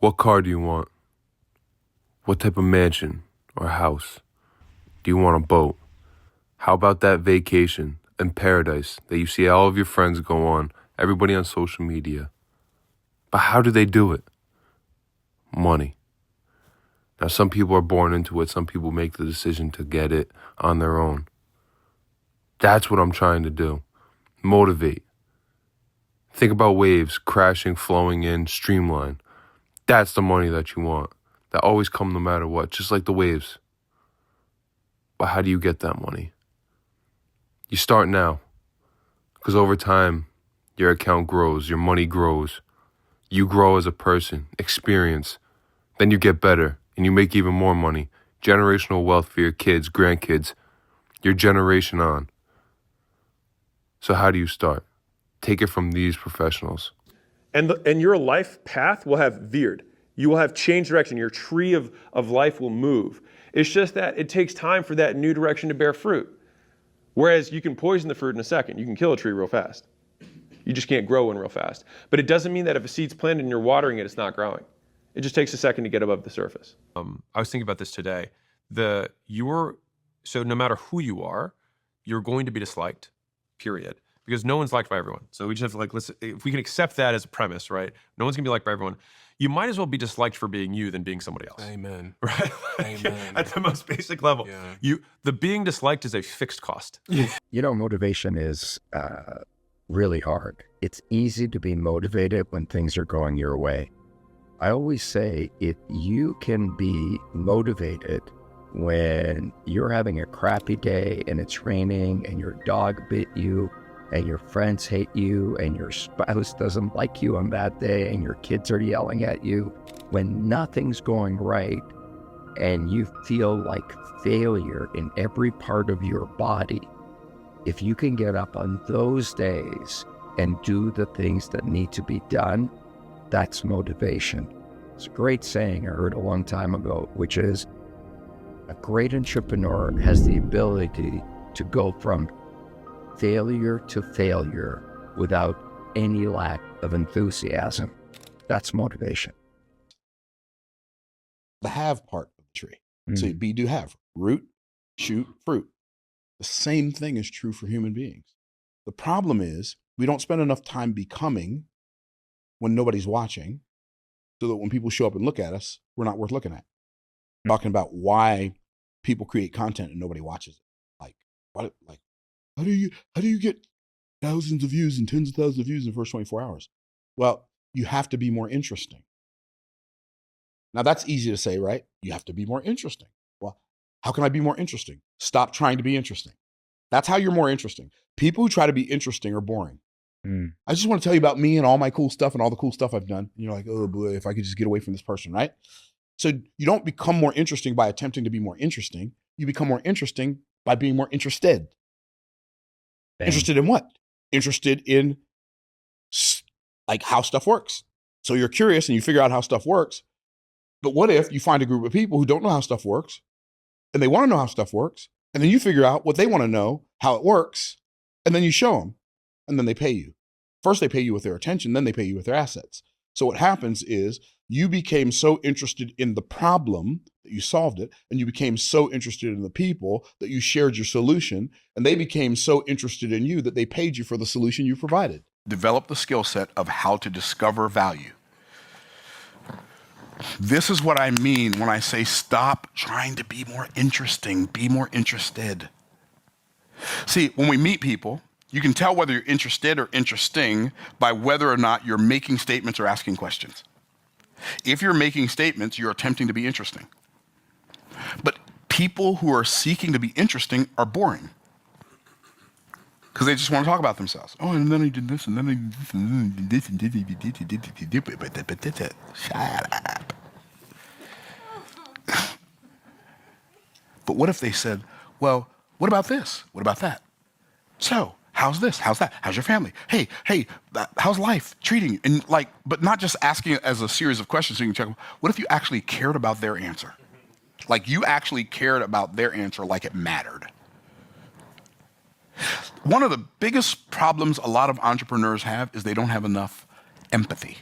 What car do you want? What type of mansion or house? Do you want a boat? How about that vacation in paradise that you see all of your friends go on, everybody on social media? But how do they do it? Money. Now, some people are born into it. Some people make the decision to get it on their own. That's what I'm trying to do. Motivate. Think about waves crashing, flowing in, streamline. That's the money that you want. That always come no matter what, just like the waves. But how do you get that money? You start now. Because over time, your account grows, your money grows. You grow as a person, experience. Then you get better, and you make even more money. Generational wealth for your kids, grandkids, your generation on. So how do you start? Take it from these professionals. And your life path will have veered. You will have changed direction. Your tree of life will move. It's just that it takes time for that new direction to bear fruit. Whereas you can poison the fruit in a second. You can kill a tree real fast. You just can't grow one real fast. But it doesn't mean that if a seed's planted and you're watering it, it's not growing. It just takes a second to get above the surface. I was thinking about this today. So no matter who you are, you're going to be disliked, period. Because no one's liked by everyone. So we just have to listen, if we can accept that as a premise, right? No one's gonna be liked by everyone. You might as well be disliked for being you than being somebody else. Amen. Right? Amen. At the most basic level. Yeah. The being disliked is a fixed cost. Motivation is really hard. It's easy to be motivated when things are going your way. I always say, if you can be motivated when you're having a crappy day and it's raining and your dog bit you and your friends hate you and your spouse doesn't like you on that day and your kids are yelling at you, when nothing's going right and you feel like failure in every part of your body, if you can get up on those days and do the things that need to be done, that's motivation. It's a great saying I heard a long time ago, which is a great entrepreneur has the ability to go from failure to failure without any lack of enthusiasm. That's motivation. The have part of the tree. So you do have root, shoot, fruit. The same thing is true for human beings. The problem is we don't spend enough time becoming when nobody's watching, so that when people show up and look at us, we're not worth looking at. Talking about why people create content and nobody watches it. How do you get thousands of views and tens of thousands of views in the first 24 hours? Well, you have to be more interesting. Now that's easy to say, right? You have to be more interesting. Well, how can I be more interesting? Stop trying to be interesting. That's how you're more interesting. People who try to be interesting are boring. I just want to tell you about me and all my cool stuff and all the cool stuff I've done. And you're like, oh boy, if I could just get away from this person, right? So you don't become more interesting by attempting to be more interesting. You become more interesting by being more interested. Bang. Interested in what? Interested in like how stuff works. So you're curious and you figure out how stuff works. But what if you find a group of people who don't know how stuff works and they want to know how stuff works, and then you figure out what they want to know, how it works, and then you show them, and then they pay you. First, they pay you with their attention, then they pay you with their assets. So what happens is you became so interested in the problem that you solved it, and you became so interested in the people that you shared your solution, and they became so interested in you that they paid you for the solution you provided. Develop the skill set of how to discover value. This is what I mean when I say stop trying to be more interesting, be more interested. See, when we meet people, you can tell whether you're interested or interesting by whether or not you're making statements or asking questions. If you're making statements, you're attempting to be interesting. But people who are seeking to be interesting are boring because they just want to talk about themselves. Oh, and then I did this, and then I did this, and then I did this. Shut up. But what if they said, well, what about this? What about that? So, how's this? How's that? How's your family? Hey, how's life treating you? And but not just asking it as a series of questions so you can check. What if you actually cared about their answer? Like you actually cared about their answer like it mattered. One of the biggest problems a lot of entrepreneurs have is they don't have enough empathy.